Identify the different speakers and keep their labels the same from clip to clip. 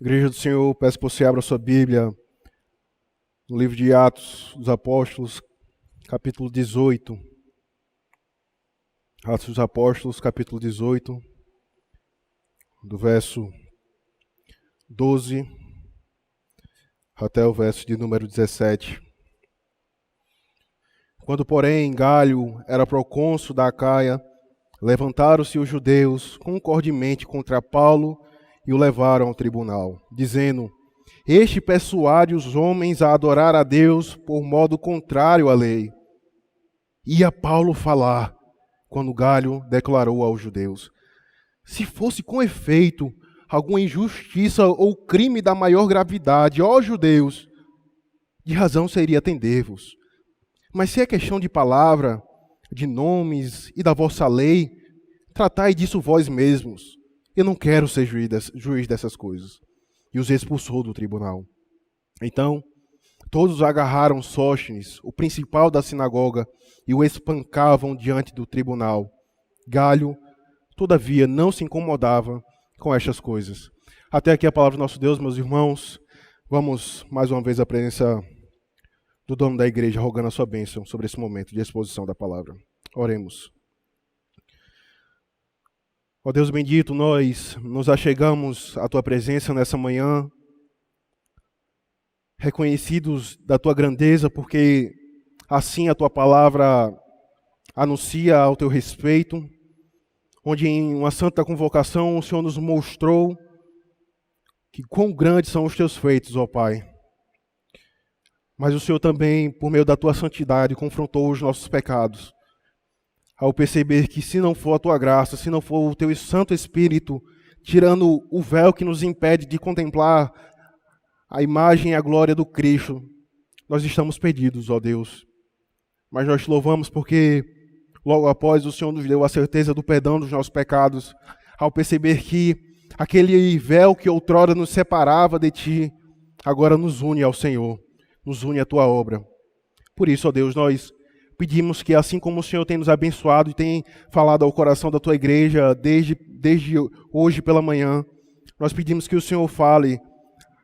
Speaker 1: Igreja do Senhor, peço que você abra a sua Bíblia no livro de Atos dos Apóstolos, capítulo 18. Atos dos Apóstolos, capítulo 18, do verso 12 até o verso de número 17. Quando, porém, Galho era procônsul da Acaia, levantaram-se os judeus concordemente contra Paulo e o levaram ao tribunal, dizendo: Este persuade os homens a adorar a Deus por modo contrário à lei. Ia Paulo falar, quando Galho declarou aos judeus: Se fosse com efeito alguma injustiça ou crime da maior gravidade, ó judeus, de razão seria atender-vos. Mas se é questão de palavra, de nomes e da vossa lei, tratai disso vós mesmos. Eu não quero ser juiz dessas coisas. E os expulsou do tribunal. Então, todos agarraram Sóstenes, o principal da sinagoga, e o espancavam diante do tribunal. Galho, todavia, não se incomodava com estas coisas. Até aqui a palavra do nosso Deus, meus irmãos. Vamos mais uma vez à presença do dono da igreja, rogando a sua bênção sobre esse momento de exposição da palavra. Oremos. Ó Deus bendito, nós nos achegamos à Tua presença nessa manhã, reconhecidos da Tua grandeza, porque assim a Tua palavra anuncia ao Teu respeito, onde em uma santa convocação o Senhor nos mostrou que quão grandes são os Teus feitos, ó Pai. Mas o Senhor também, por meio da Tua santidade, confrontou os nossos pecados, ao perceber que se não for a Tua graça, se não for o Teu Santo Espírito, tirando o véu que nos impede de contemplar a imagem e a glória do Cristo, nós estamos perdidos, ó Deus. Mas nós te louvamos porque logo após o Senhor nos deu a certeza do perdão dos nossos pecados, ao perceber que aquele véu que outrora nos separava de Ti, agora nos une ao Senhor, nos une à Tua obra. Por isso, ó Deus, nós pedimos que, assim como o Senhor tem nos abençoado e tem falado ao coração da Tua igreja desde hoje pela manhã, nós pedimos que o Senhor fale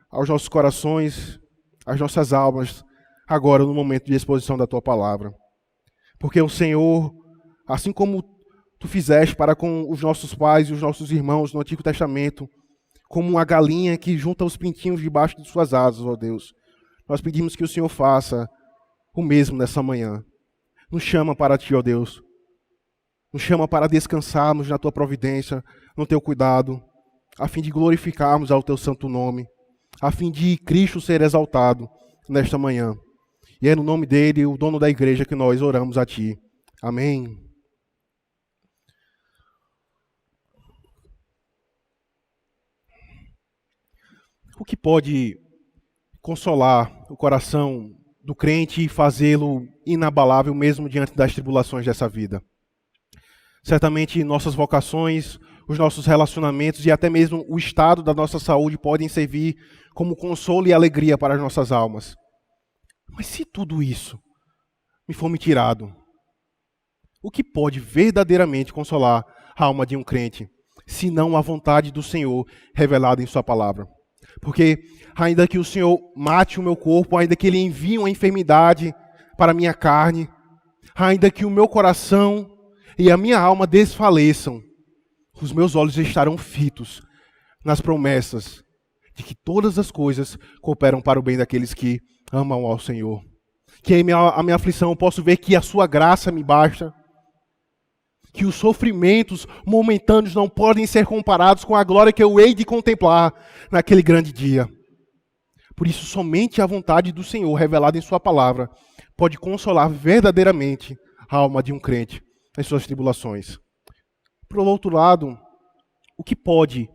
Speaker 1: aos nossos corações, às nossas almas, agora no momento de exposição da Tua palavra. Porque o Senhor, assim como Tu fizeste para com os nossos pais e os nossos irmãos no Antigo Testamento, como uma galinha que junta os pintinhos debaixo de suas asas, ó Deus, nós pedimos que o Senhor faça o mesmo nessa manhã. Nos chama para Ti, ó Deus. Nos chama para descansarmos na Tua providência, no Teu cuidado, a fim de glorificarmos ao Teu santo nome, a fim de Cristo ser exaltado nesta manhã. E é no nome dEle, o dono da igreja, que nós oramos a Ti. Amém. O que pode consolar o coração do crente e fazê-lo inabalável mesmo diante das tribulações dessa vida? Certamente nossas vocações, os nossos relacionamentos e até mesmo o estado da nossa saúde podem servir como consolo e alegria para as nossas almas. Mas se tudo isso me for me tirado, o que pode verdadeiramente consolar a alma de um crente, senão a vontade do Senhor revelada em Sua palavra? Porque ainda que o Senhor mate o meu corpo, ainda que Ele envie uma enfermidade para a minha carne, ainda que o meu coração e a minha alma desfaleçam, os meus olhos estarão fitos nas promessas de que todas as coisas cooperam para o bem daqueles que amam ao Senhor. Que em a minha aflição eu posso ver que a Sua graça me basta, que os sofrimentos momentâneos não podem ser comparados com a glória que eu hei de contemplar naquele grande dia. Por isso, somente a vontade do Senhor, revelada em Sua palavra, pode consolar verdadeiramente a alma de um crente em suas tribulações. Por outro lado, o que pode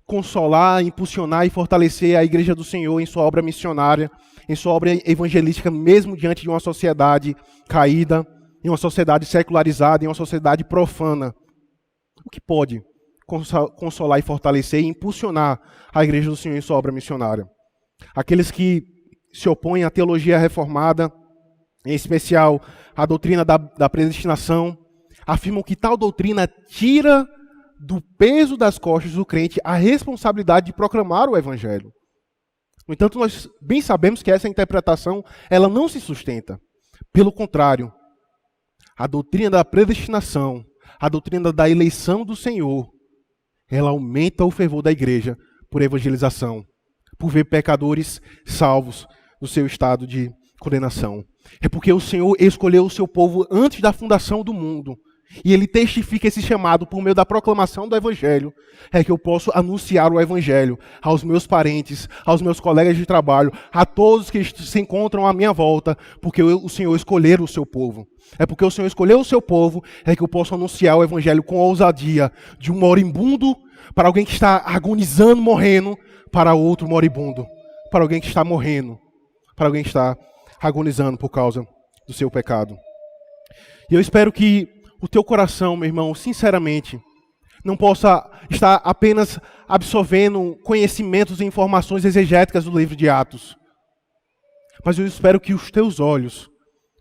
Speaker 1: consolar, impulsionar e fortalecer a igreja do Senhor em sua obra missionária, em sua obra evangelística, mesmo diante de uma sociedade caída, em uma sociedade secularizada, em uma sociedade profana? O que pode consolar e fortalecer e impulsionar a igreja do Senhor em sua obra missionária? Aqueles que se opõem à teologia reformada, em especial à doutrina da predestinação, afirmam que tal doutrina tira do peso das costas do crente a responsabilidade de proclamar o evangelho. No entanto, nós bem sabemos que essa interpretação ela não se sustenta. Pelo contrário, a doutrina da predestinação, a doutrina da eleição do Senhor, ela aumenta o fervor da igreja por evangelização, por ver pecadores salvos do seu estado de condenação. É porque o Senhor escolheu o seu povo antes da fundação do mundo. E Ele testifica esse chamado por meio da proclamação do Evangelho. É que eu posso anunciar o Evangelho aos meus parentes, aos meus colegas de trabalho, a todos que se encontram à minha volta, porque o Senhor escolheu o seu povo. É porque o Senhor escolheu o seu povo, é que eu posso anunciar o Evangelho com ousadia, de um moribundo para alguém que está agonizando, morrendo, para outro moribundo, para alguém que está morrendo, para alguém que está agonizando por causa do seu pecado. E eu espero que o teu coração, meu irmão, sinceramente, não possa estar apenas absorvendo conhecimentos e informações exegéticas do livro de Atos. Mas eu espero que os teus olhos,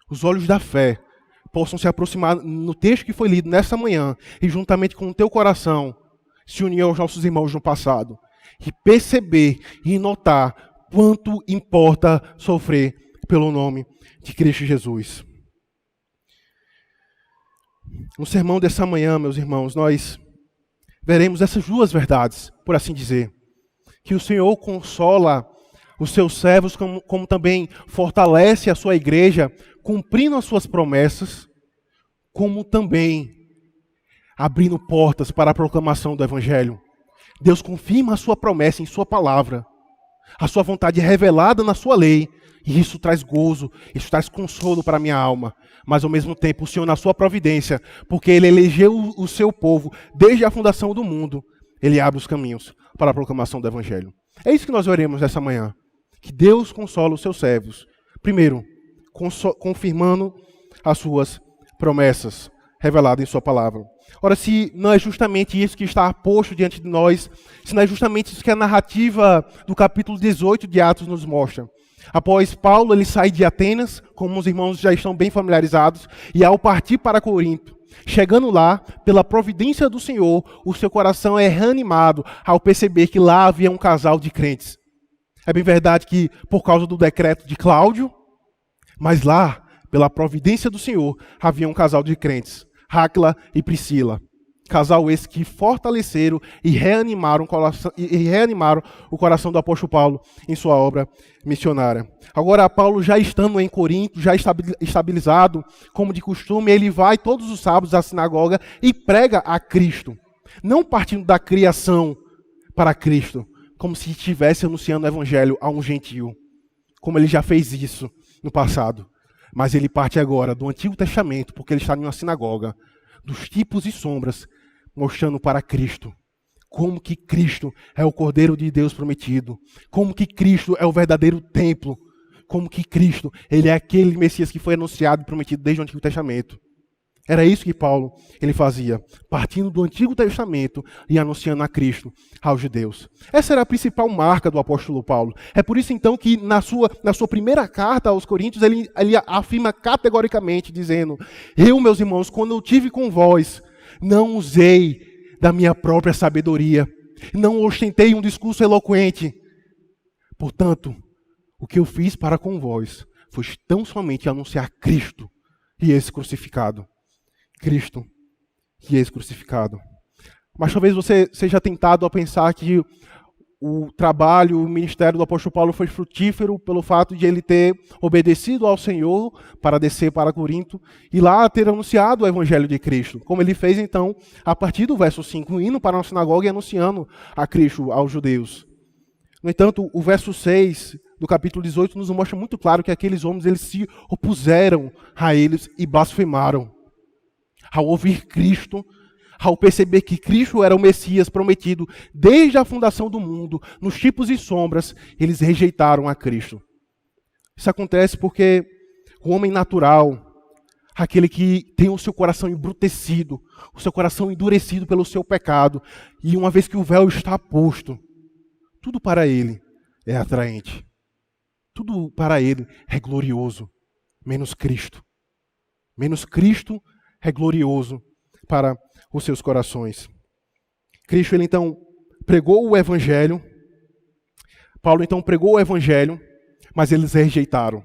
Speaker 1: os olhos da fé, possam se aproximar no texto que foi lido nessa manhã e juntamente com o teu coração se unir aos nossos irmãos no passado e perceber e notar quanto importa sofrer pelo nome de Cristo Jesus. No sermão dessa manhã, meus irmãos, nós veremos essas duas verdades, por assim dizer. Que o Senhor consola os seus servos, como também fortalece a sua igreja, cumprindo as suas promessas, como também abrindo portas para a proclamação do Evangelho. Deus confirma a sua promessa em sua palavra, a sua vontade revelada na sua lei, e isso traz gozo, isso traz consolo para a minha alma. Mas ao mesmo tempo o Senhor na sua providência, porque Ele elegeu o seu povo desde a fundação do mundo, Ele abre os caminhos para a proclamação do Evangelho. É isso que nós veremos nessa manhã. Que Deus consola os seus servos. Primeiro, confirmando as suas promessas reveladas em sua palavra. Ora, se não é justamente isso que está posto diante de nós, se não é justamente isso que a narrativa do capítulo 18 de Atos nos mostra. Após Paulo, ele sai de Atenas, como os irmãos já estão bem familiarizados, e ao partir para Corinto, chegando lá, pela providência do Senhor, o seu coração é reanimado ao perceber que lá havia um casal de crentes. É bem verdade que por causa do decreto de Cláudio, mas lá, pela providência do Senhor, havia um casal de crentes, Áquila e Priscila. Casal esse que fortaleceram e reanimaram o coração do apóstolo Paulo em sua obra missionária. Agora, Paulo já estando em Corinto, já estabilizado, como de costume, ele vai todos os sábados à sinagoga e prega a Cristo. Não partindo da criação para Cristo, como se estivesse anunciando o evangelho a um gentio, como ele já fez isso no passado. Mas ele parte agora do Antigo Testamento, porque ele está em uma sinagoga, dos tipos e sombras, mostrando para Cristo, como que Cristo é o Cordeiro de Deus prometido, como que Cristo é o verdadeiro templo, como que Cristo ele é aquele Messias que foi anunciado e prometido desde o Antigo Testamento. Era isso que Paulo ele fazia, partindo do Antigo Testamento e anunciando a Cristo aos judeus. Essa era a principal marca do apóstolo Paulo. É por isso então que na sua primeira carta aos Coríntios ele afirma categoricamente, dizendo: eu, meus irmãos, quando eu tive com vós, não usei da minha própria sabedoria, não ostentei um discurso eloquente. Portanto, o que eu fiz para com vós foi tão somente anunciar Cristo e esse crucificado. Cristo e esse crucificado. Mas talvez você seja tentado a pensar que o trabalho, o ministério do apóstolo Paulo foi frutífero pelo fato de ele ter obedecido ao Senhor para descer para Corinto e lá ter anunciado o evangelho de Cristo, como ele fez então a partir do verso 5, indo para uma sinagoga e anunciando a Cristo aos judeus. No entanto, o verso 6 do capítulo 18 nos mostra muito claro que aqueles homens eles se opuseram a eles e blasfemaram. Ao ouvir Cristo, ao perceber que Cristo era o Messias prometido desde a fundação do mundo, nos tipos e sombras, eles rejeitaram a Cristo. Isso acontece porque o homem natural, aquele que tem o seu coração embrutecido, o seu coração endurecido pelo seu pecado, e uma vez que o véu está posto, tudo para ele é atraente. Tudo para ele é glorioso, menos Cristo. Menos Cristo é glorioso para os seus corações. Cristo, ele então pregou o evangelho. Paulo então pregou o evangelho, mas eles rejeitaram.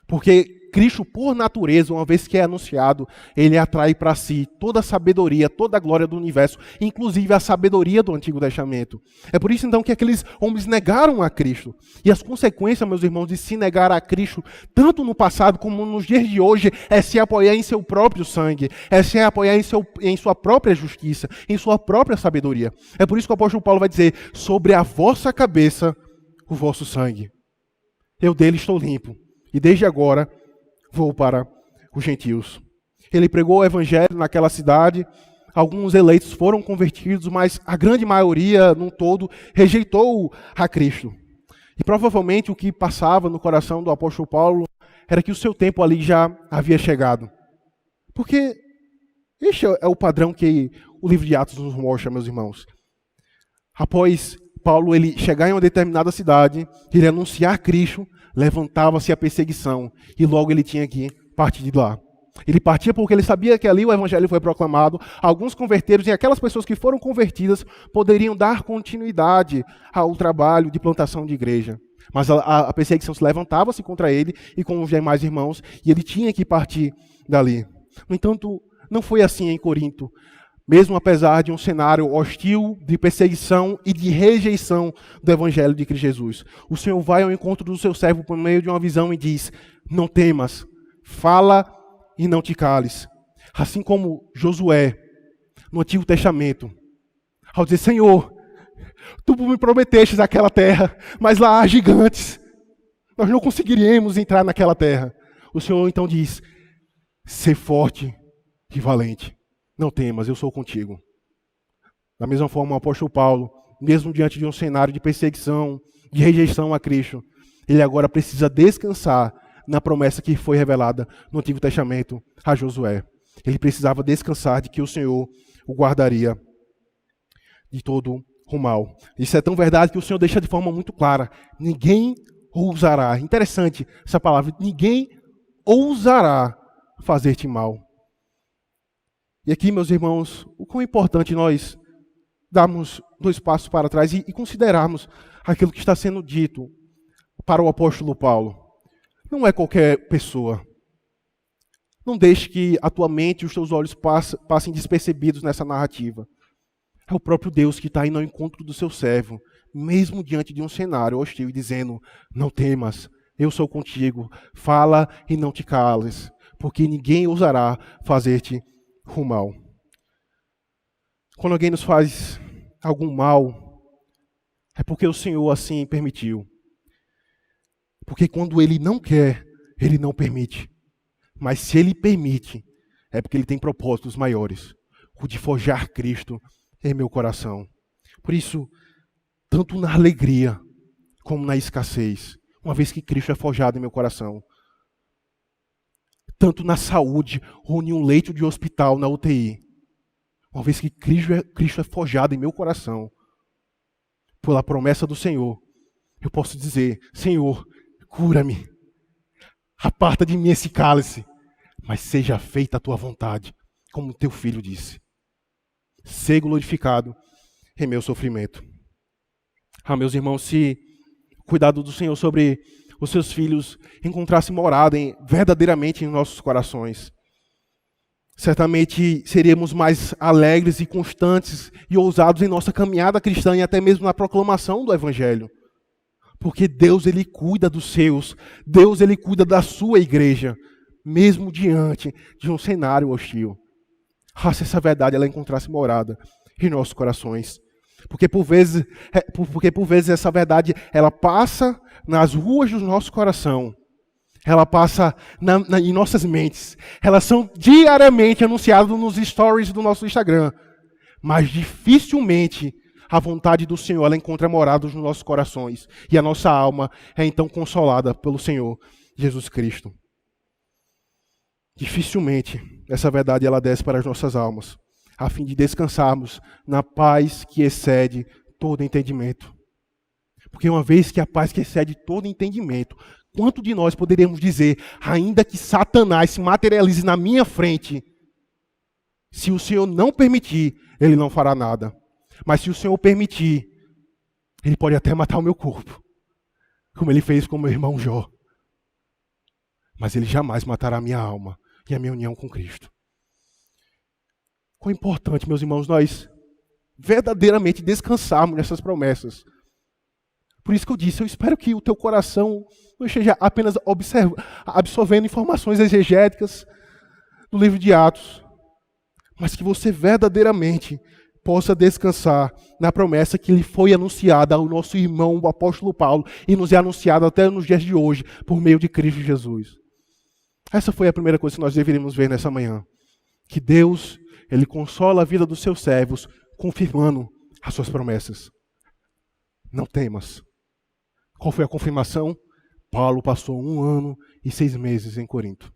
Speaker 1: Porque Cristo, por natureza, uma vez que é anunciado, ele atrai para si toda a sabedoria, toda a glória do universo, inclusive a sabedoria do Antigo Testamento. É por isso então que aqueles homens negaram a Cristo. E as consequências, meus irmãos, de se negar a Cristo, tanto no passado como nos dias de hoje, é se apoiar em seu próprio sangue, é se apoiar em sua própria justiça, em sua própria sabedoria. É por isso que o apóstolo Paulo vai dizer: sobre a vossa cabeça, o vosso sangue. Eu dele estou limpo. E desde agora vou para os gentios. Ele pregou o evangelho naquela cidade. Alguns eleitos foram convertidos, mas a grande maioria, num todo, rejeitou a Cristo. E provavelmente o que passava no coração do apóstolo Paulo era que o seu tempo ali já havia chegado. Porque este é o padrão que o livro de Atos nos mostra, meus irmãos. Após Paulo ele chegar em uma determinada cidade, ele anunciar Cristo, levantava-se a perseguição e logo ele tinha que partir de lá. Ele partia porque ele sabia que ali o evangelho foi proclamado, alguns converteram e aquelas pessoas que foram convertidas poderiam dar continuidade ao trabalho de plantação de igreja. Mas a perseguição se levantava-se contra ele e com os demais irmãos e ele tinha que partir dali. No entanto, não foi assim em Corinto. Mesmo apesar de um cenário hostil, de perseguição e de rejeição do Evangelho de Cristo Jesus. O Senhor vai ao encontro do seu servo por meio de uma visão e diz: não temas, fala e não te cales. Assim como Josué, no Antigo Testamento, ao dizer: Senhor, tu me prometestes aquela terra, mas lá há gigantes. Nós não conseguiríamos entrar naquela terra. O Senhor então diz: ser forte e valente. Não temas, eu sou contigo. Da mesma forma, o apóstolo Paulo, mesmo diante de um cenário de perseguição, de rejeição a Cristo, ele agora precisa descansar na promessa que foi revelada no Antigo Testamento a Josué. Ele precisava descansar de que o Senhor o guardaria de todo o mal. Isso é tão verdade que o Senhor deixa de forma muito clara: ninguém ousará, interessante essa palavra, ninguém ousará fazer-te mal. E aqui, meus irmãos, o quão é importante nós darmos 2 passos para trás e considerarmos aquilo que está sendo dito para o apóstolo Paulo. Não é qualquer pessoa. Não deixe que a tua mente e os teus olhos passem despercebidos nessa narrativa. É o próprio Deus que está indo ao encontro do seu servo, mesmo diante de um cenário hostil, e dizendo: não temas, eu sou contigo, fala e não te cales, porque ninguém ousará fazer-te o mal. Quando alguém nos faz algum mal, é porque o Senhor assim permitiu. Porque quando Ele não quer, Ele não permite. Mas se Ele permite, é porque Ele tem propósitos maiores, o de forjar Cristo em meu coração. Por isso, tanto na alegria como na escassez, uma vez que Cristo é forjado em meu coração, tanto na saúde ou em um leito de hospital na UTI, uma vez que Cristo é forjado em meu coração, pela promessa do Senhor, eu posso dizer: Senhor, cura-me, aparta de mim esse cálice, mas seja feita a tua vontade, como teu filho disse. Ser glorificado em meu sofrimento. Meus irmãos, se o cuidado do Senhor sobre os seus filhos encontrasse morada verdadeiramente em nossos corações, certamente seríamos mais alegres e constantes e ousados em nossa caminhada cristã e até mesmo na proclamação do Evangelho. Porque Deus, Ele cuida dos seus, Deus, Ele cuida da sua igreja, mesmo diante de um cenário hostil. Se essa verdade ela encontrasse morada em nossos corações. Porque por vezes essa verdade ela passa nas ruas do nosso coração. Ela passa em nossas mentes. Elas são diariamente anunciadas nos stories do nosso Instagram. Mas dificilmente a vontade do Senhor ela encontra morada nos nossos corações. E a nossa alma é então consolada pelo Senhor Jesus Cristo. Dificilmente essa verdade ela desce para as nossas almas, a fim de descansarmos na paz que excede todo entendimento. Porque uma vez que a paz que excede todo entendimento, quanto de nós poderíamos dizer: ainda que Satanás se materialize na minha frente, se o Senhor não permitir, ele não fará nada. Mas se o Senhor permitir, Ele pode até matar o meu corpo, como Ele fez com o meu irmão Jó. Mas Ele jamais matará a minha alma e a minha união com Cristo. Quão importante, meus irmãos, nós verdadeiramente descansarmos nessas promessas. Por isso que eu disse, eu espero que o teu coração não esteja apenas absorvendo informações exegéticas do livro de Atos, mas que você verdadeiramente possa descansar na promessa que lhe foi anunciada ao nosso irmão, o apóstolo Paulo, e nos é anunciada até nos dias de hoje, por meio de Cristo Jesus. Essa foi a primeira coisa que nós deveríamos ver nessa manhã. Que Deus, Ele consola a vida dos seus servos, confirmando as suas promessas. Não temas. Qual foi a confirmação? Paulo passou 1 ano e 6 meses em Corinto.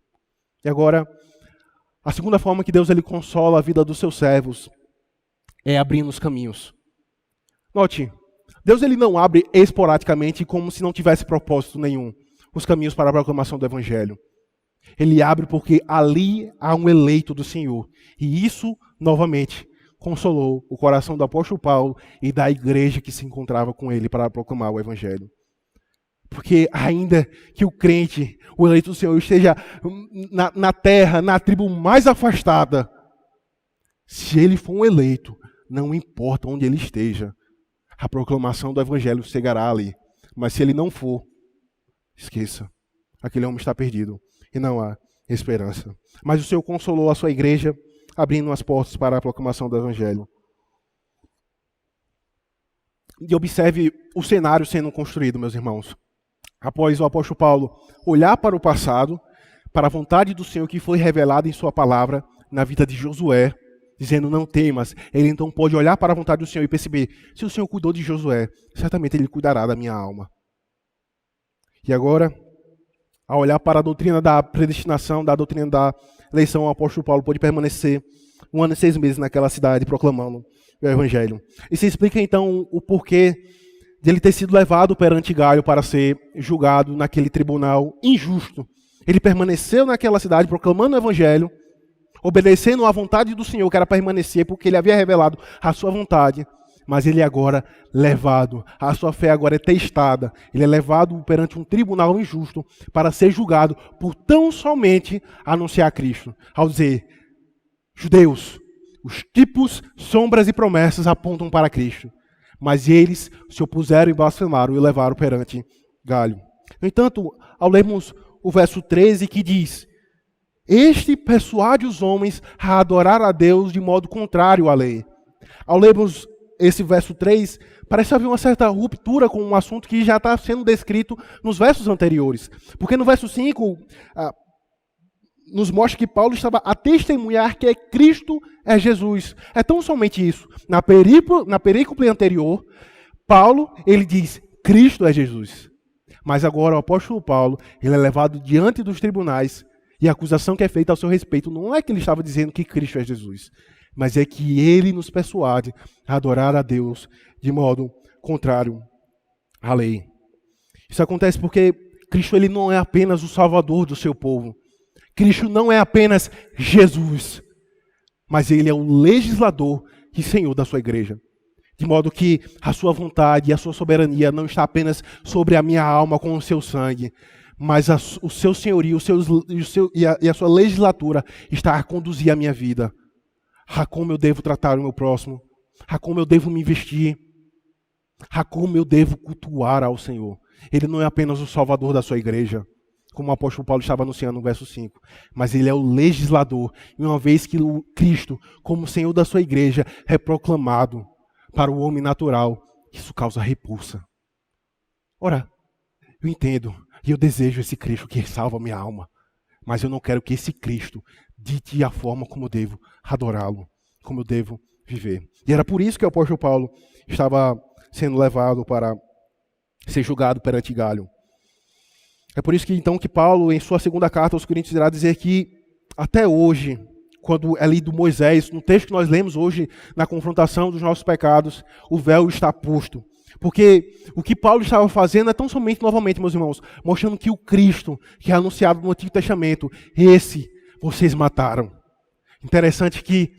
Speaker 1: E agora, a segunda forma que Deus ele consola a vida dos seus servos é abrindo os caminhos. Note, Deus ele não abre esporadicamente como se não tivesse propósito nenhum os caminhos para a proclamação do Evangelho. Ele abre porque ali há um eleito do Senhor. E isso, novamente, consolou o coração do apóstolo Paulo e da igreja que se encontrava com ele para proclamar o Evangelho. Porque ainda que o crente, o eleito do Senhor, esteja na terra, na tribo mais afastada, se ele for um eleito, não importa onde ele esteja, a proclamação do Evangelho chegará ali. Mas se ele não for, esqueça, aquele homem está perdido e não há esperança. Mas o Senhor consolou a sua igreja, abrindo as portas para a proclamação do Evangelho. E observe o cenário sendo construído, meus irmãos. Após o apóstolo Paulo olhar para o passado, para a vontade do Senhor que foi revelada em sua palavra na vida de Josué, dizendo não temas, ele então pode olhar para a vontade do Senhor e perceber, se o Senhor cuidou de Josué, certamente ele cuidará da minha alma. E agora, ao olhar para a doutrina da predestinação, da doutrina da eleição, o apóstolo Paulo pode permanecer 1 ano e 6 meses naquela cidade proclamando o Evangelho. E se explica então o porquê de ele ter sido levado perante Gaio para ser julgado naquele tribunal injusto. Ele permaneceu naquela cidade proclamando o Evangelho, obedecendo à vontade do Senhor, que era permanecer, porque ele havia revelado a sua vontade, mas ele é agora levado, a sua fé agora é testada, ele é levado perante um tribunal injusto para ser julgado por tão somente anunciar Cristo. Ao dizer, judeus, os tipos, sombras e promessas apontam para Cristo. Mas eles se opuseram e blasfemaram e o levaram perante Galho. No entanto, ao lermos o verso 13 que diz, este persuade os homens a adorar a Deus de modo contrário à lei. Ao lermos esse verso 3, parece haver uma certa ruptura com um assunto que já está sendo descrito nos versos anteriores. Porque no verso 5, nos mostra que Paulo estava a testemunhar que Cristo é Jesus. É tão somente isso. Na perícope anterior, Paulo, ele diz, Cristo é Jesus. Mas agora o apóstolo Paulo, ele é levado diante dos tribunais e a acusação que é feita ao seu respeito não é que ele estava dizendo que Cristo é Jesus, mas é que ele nos persuade a adorar a Deus de modo contrário à lei. Isso acontece porque Cristo ele não é apenas o salvador do seu povo. Cristo não é apenas Jesus, mas ele é o legislador e Senhor da sua igreja. De modo que a sua vontade e a sua soberania não está apenas sobre a minha alma com o seu sangue, mas o seu senhorio e a sua legislatura está a conduzir a minha vida. A como eu devo tratar o meu próximo, a como eu devo me vestir, a como eu devo cultuar ao Senhor. Ele não é apenas o salvador da sua igreja, como o apóstolo Paulo estava anunciando no verso 5, mas ele é o legislador. E uma vez que o Cristo, como Senhor da sua igreja, é proclamado para o homem natural, isso causa repulsa. Ora, eu entendo e eu desejo esse Cristo que salva a minha alma, mas eu não quero que esse Cristo dite a forma como eu devo adorá-lo, como eu devo viver. E era por isso que o apóstolo Paulo estava sendo levado para ser julgado perante Galho. É por isso que então que Paulo, em sua segunda carta aos Coríntios, irá dizer que até hoje, quando é lido Moisés, no texto que nós lemos hoje, na confrontação dos nossos pecados, o véu está posto. Porque o que Paulo estava fazendo é tão somente, novamente, meus irmãos, mostrando que o Cristo, que é anunciado no Antigo Testamento, esse vocês mataram. Interessante que,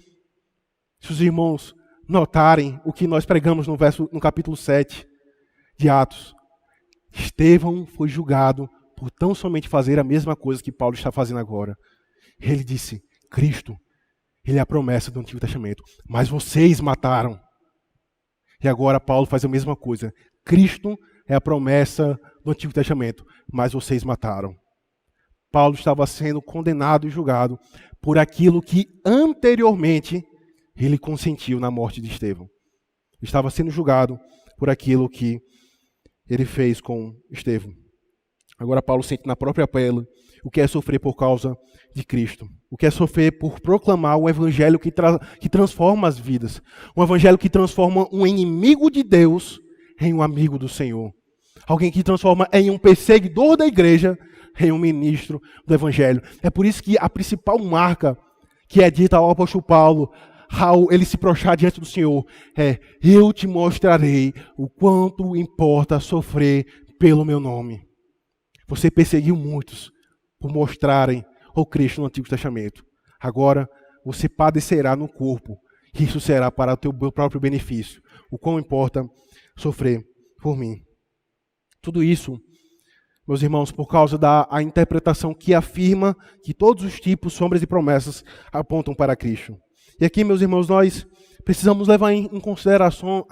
Speaker 1: se os irmãos notarem o que nós pregamos no capítulo 7 de Atos, Estevão foi julgado por tão somente fazer a mesma coisa que Paulo está fazendo agora. Ele disse, Cristo, ele é a promessa do Antigo Testamento, mas vocês mataram. E agora Paulo faz a mesma coisa. Cristo é a promessa do Antigo Testamento, mas vocês mataram. Paulo estava sendo condenado e julgado por aquilo que anteriormente ele consentiu na morte de Estevão. Estava sendo julgado por aquilo que ele fez com Estevão. Agora Paulo sente na própria pele o que é sofrer por causa de Cristo. O que é sofrer por proclamar o evangelho que transforma as vidas. Um evangelho que transforma um inimigo de Deus em um amigo do Senhor. Alguém que transforma em um perseguidor da igreja em um ministro do evangelho. É por isso que a principal marca que é dita ao apóstolo Paulo, ao ele se prostrar diante do Senhor, é: eu te mostrarei o quanto importa sofrer pelo meu nome. Você perseguiu muitos por mostrarem o Cristo no Antigo Testamento. Agora você padecerá no corpo. Isso será para o teu próprio benefício. O quão importa sofrer por mim. Tudo isso, meus irmãos, por causa da interpretação que afirma que todos os tipos, sombras e promessas apontam para Cristo. E aqui, meus irmãos, nós precisamos levar em consideração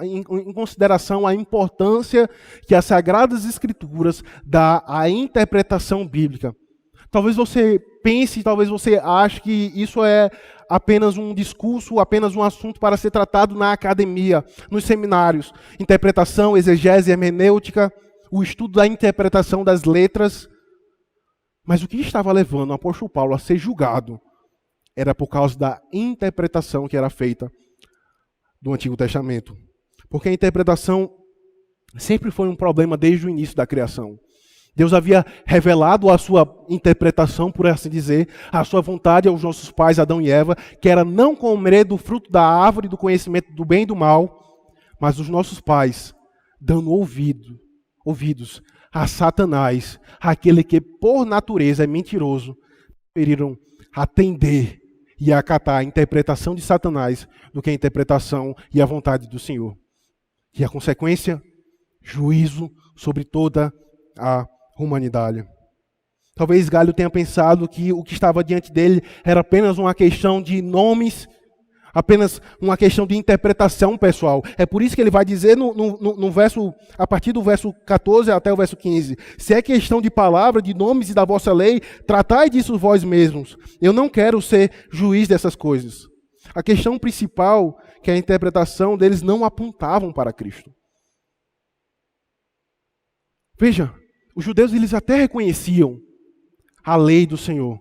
Speaker 1: a importância que as Sagradas Escrituras dá à interpretação bíblica. Talvez você pense, talvez você ache que isso é apenas um discurso, apenas um assunto para ser tratado na academia, nos seminários. Interpretação, exegese, hermenêutica, o estudo da interpretação das letras. Mas o que estava levando o apóstolo Paulo a ser julgado era por causa da interpretação que era feita do Antigo Testamento. Porque a interpretação sempre foi um problema desde o início da criação. Deus havia revelado a sua interpretação, por assim dizer, a sua vontade aos nossos pais, Adão e Eva, que era não comer do fruto da árvore do conhecimento do bem e do mal, mas os nossos pais dando ouvidos a Satanás, aquele que por natureza é mentiroso, preferiram atender e acatar a interpretação de Satanás do que a interpretação e a vontade do Senhor. E a consequência? Juízo sobre toda a humanidade. Talvez Galho tenha pensado que o que estava diante dele era apenas uma questão de nomes, apenas uma questão de interpretação pessoal. É por isso que ele vai dizer no verso, a partir do verso 14 até o verso 15, se é questão de palavra, de nomes e da vossa lei, tratai disso vós mesmos. Eu não quero ser juiz dessas coisas. A questão principal, que a interpretação deles não apontavam para Cristo. Veja, os judeus eles até reconheciam a lei do Senhor.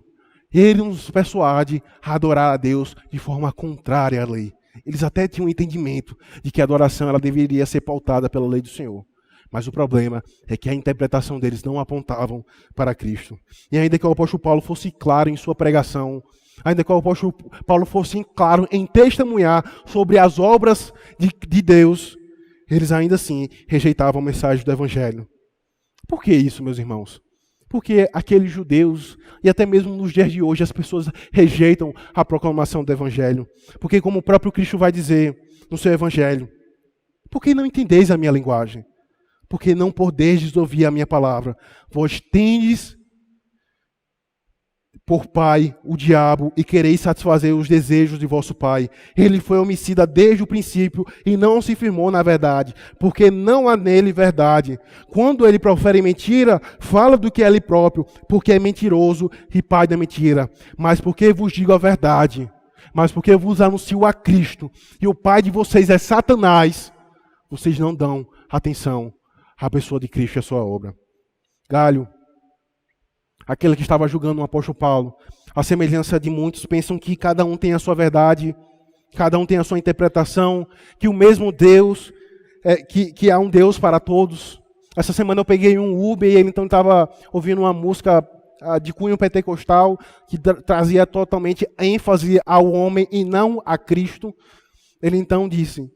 Speaker 1: Ele nos persuade a adorar a Deus de forma contrária à lei. Eles até tinham um entendimento de que a adoração ela deveria ser pautada pela lei do Senhor. Mas o problema é que a interpretação deles não apontavam para Cristo. E ainda que o apóstolo Paulo fosse claro em sua pregação, ainda que o apóstolo Paulo fosse claro em testemunhar sobre as obras de Deus, eles ainda assim rejeitavam a mensagem do Evangelho. Por que isso, meus irmãos? Porque aqueles judeus, e até mesmo nos dias de hoje, as pessoas rejeitam a proclamação do Evangelho. Porque como o próprio Cristo vai dizer no seu Evangelho, por que não entendeis a minha linguagem? Porque não podeis ouvir a minha palavra. Vós tendes por pai o diabo e quereis satisfazer os desejos de vosso pai. Ele foi homicida desde o princípio e não se firmou na verdade, porque não há nele verdade. Quando ele profere mentira, fala do que é ele próprio, porque é mentiroso e pai da mentira. Mas porque vos digo a verdade, mas porque vos anuncio a Cristo, e o pai de vocês é Satanás, vocês não dão atenção à pessoa de Cristo e à sua obra. Galho, aquele que estava julgando o apóstolo Paulo, a semelhança de muitos, pensam que cada um tem a sua verdade, cada um tem a sua interpretação, que o mesmo Deus, que há um Deus para todos. Essa semana eu peguei um Uber e ele então estava ouvindo uma música de cunho pentecostal, que trazia totalmente ênfase ao homem e não a Cristo. Ele então disse,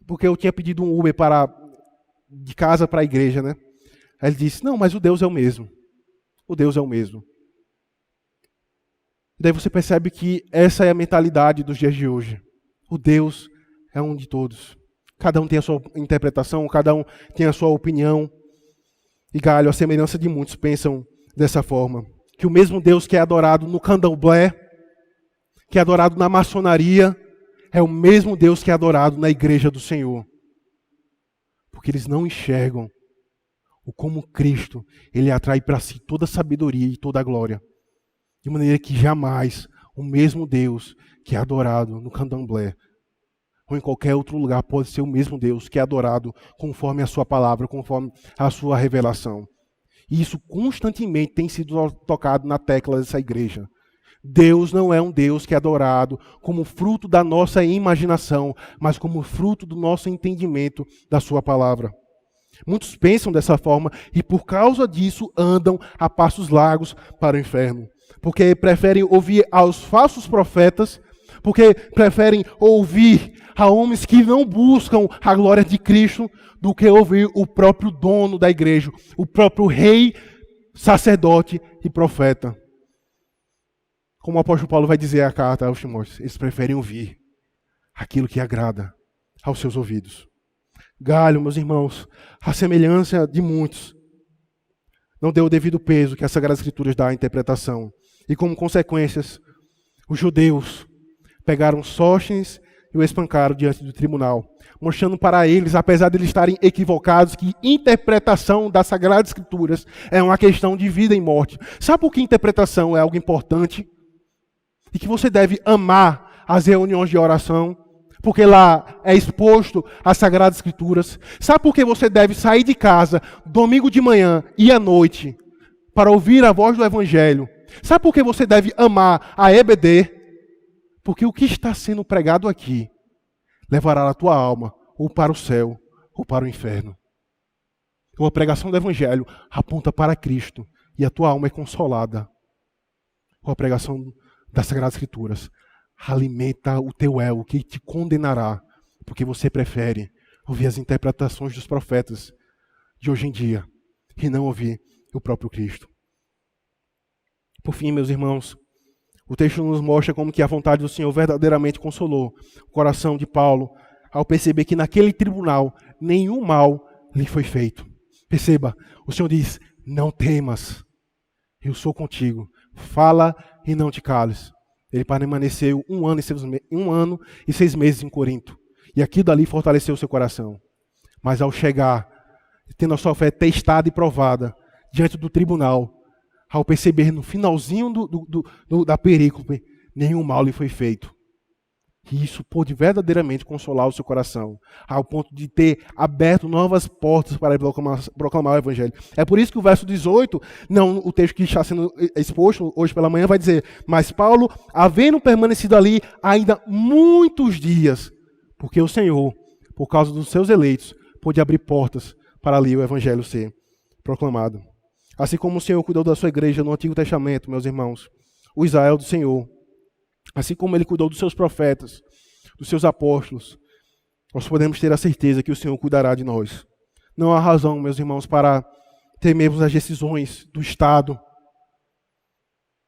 Speaker 1: porque eu tinha pedido um Uber de casa para a igreja, né? Aí ele disse, não, mas o Deus é o mesmo. O Deus é o mesmo. Daí você percebe que essa é a mentalidade dos dias de hoje. O Deus é um de todos. Cada um tem a sua interpretação, cada um tem a sua opinião. E Galho, a semelhança de muitos, pensam dessa forma. Que o mesmo Deus que é adorado no candomblé, que é adorado na maçonaria, é o mesmo Deus que é adorado na igreja do Senhor. Porque eles não enxergam o como Cristo, ele atrai para si toda a sabedoria e toda a glória. De maneira que jamais o mesmo Deus que é adorado no candomblé ou em qualquer outro lugar pode ser o mesmo Deus que é adorado conforme a sua palavra, conforme a sua revelação. E isso constantemente tem sido tocado na tecla dessa igreja. Deus não é um Deus que é adorado como fruto da nossa imaginação, mas como fruto do nosso entendimento da sua palavra. Muitos pensam dessa forma e por causa disso andam a passos largos para o inferno. Porque preferem ouvir aos falsos profetas, porque preferem ouvir a homens que não buscam a glória de Cristo, do que ouvir o próprio dono da igreja, o próprio rei, sacerdote e profeta. Como o apóstolo Paulo vai dizer a carta aos Timóteos, eles preferem ouvir aquilo que agrada aos seus ouvidos. Galho, meus irmãos, a semelhança de muitos, não deu o devido peso que as Sagradas Escrituras dá à interpretação. E como consequências, os judeus pegaram Sóstenes e o espancaram diante do tribunal, mostrando para eles, apesar de eles estarem equivocados, que interpretação das Sagradas Escrituras é uma questão de vida e morte. Sabe por que interpretação é algo importante? E que você deve amar as reuniões de oração, porque lá é exposto às Sagradas Escrituras. Sabe por que você deve sair de casa domingo de manhã e à noite para ouvir a voz do Evangelho? Sabe por que você deve amar a EBD? Porque o que está sendo pregado aqui levará a tua alma ou para o céu ou para o inferno. Uma pregação do Evangelho aponta para Cristo e a tua alma é consolada. Uma pregação das Sagradas Escrituras alimenta o teu ego que te condenará, porque você prefere ouvir as interpretações dos profetas de hoje em dia e não ouvir o próprio Cristo. Por fim, meus irmãos, o texto nos mostra como que a vontade do Senhor verdadeiramente consolou o coração de Paulo ao perceber que naquele tribunal nenhum mal lhe foi feito. Perceba, o Senhor diz, não temas, eu sou contigo, fala e não te cales. Ele permaneceu 1 ano e 6 meses em Corinto. E aquilo dali fortaleceu o seu coração. Mas ao chegar, tendo a sua fé testada e provada diante do tribunal, ao perceber no finalzinho da perícope, nenhum mal lhe foi feito. E isso pôde verdadeiramente consolar o seu coração, ao ponto de ter aberto novas portas para proclamar o Evangelho. É por isso que o verso 18, não o texto que está sendo exposto hoje pela manhã, vai dizer, mas Paulo, havendo permanecido ali ainda muitos dias, porque o Senhor, por causa dos seus eleitos, pôde abrir portas para ali o Evangelho ser proclamado. Assim como o Senhor cuidou da sua igreja no Antigo Testamento, meus irmãos, o Israel do Senhor, assim como Ele cuidou dos seus profetas, dos seus apóstolos, nós podemos ter a certeza que o Senhor cuidará de nós. Não há razão, meus irmãos, para temermos as decisões do Estado.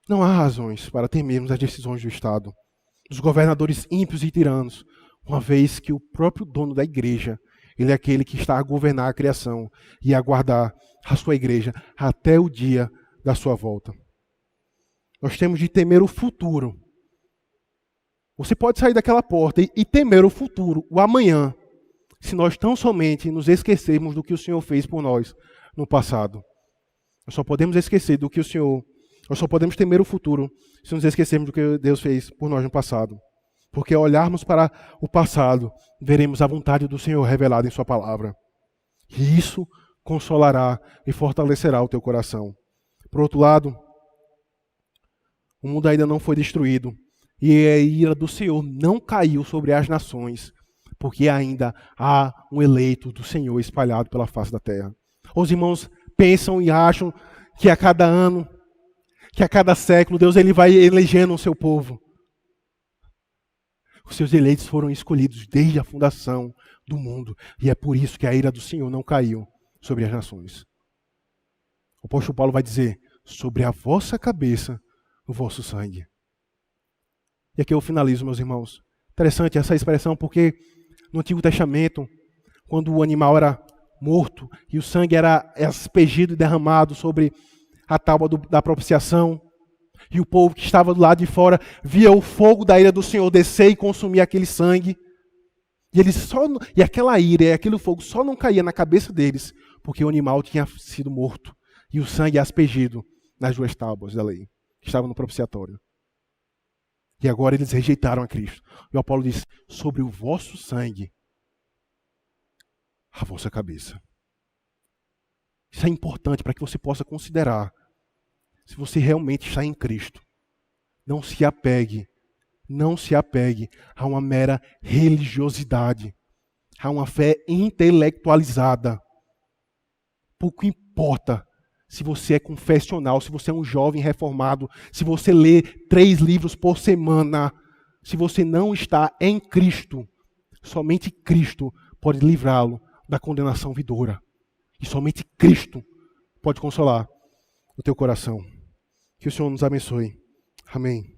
Speaker 1: Não há razões para temermos as decisões do Estado, dos governadores ímpios e tiranos, uma vez que o próprio dono da igreja, Ele é aquele que está a governar a criação e a guardar a sua igreja até o dia da sua volta. Nós temos de temer o futuro. Você pode sair daquela porta e temer o futuro, o amanhã, se nós tão somente nos esquecermos do que o Senhor fez por nós no passado. Nós só podemos esquecer do que o Senhor, nós só podemos temer o futuro se nos esquecermos do que Deus fez por nós no passado. Porque ao olharmos para o passado, veremos a vontade do Senhor revelada em sua palavra. E isso consolará e fortalecerá o teu coração. Por outro lado, o mundo ainda não foi destruído. E a ira do Senhor não caiu sobre as nações, porque ainda há um eleito do Senhor espalhado pela face da terra. Os irmãos pensam e acham que a cada ano, que a cada século, Deus ele vai elegendo o seu povo. Os seus eleitos foram escolhidos desde a fundação do mundo. E é por isso que a ira do Senhor não caiu sobre as nações. O apóstolo Paulo vai dizer, sobre a vossa cabeça, o vosso sangue. E aqui eu finalizo, meus irmãos. Interessante essa expressão, porque No Antigo Testamento, quando o animal era morto e o sangue era aspergido e derramado sobre a tábua da propiciação, e o povo que estava do lado de fora via o fogo da ira do Senhor descer e consumir aquele sangue, e aquela ira e aquele fogo só não caía na cabeça deles, porque o animal tinha sido morto e o sangue aspergido nas duas tábuas da lei, que estavam no propiciatório. E agora eles rejeitaram a Cristo. E o Apolo diz, sobre o vosso sangue, a vossa cabeça. Isso é importante para que você possa considerar se você realmente está em Cristo. Não se apegue a uma mera religiosidade, a uma fé intelectualizada. Pouco importa se você é confessional, se você é um jovem reformado, se você lê 3 livros por semana, se você não está em Cristo, somente Cristo pode livrá-lo da condenação vindoura. E somente Cristo pode consolar o teu coração. Que o Senhor nos abençoe. Amém.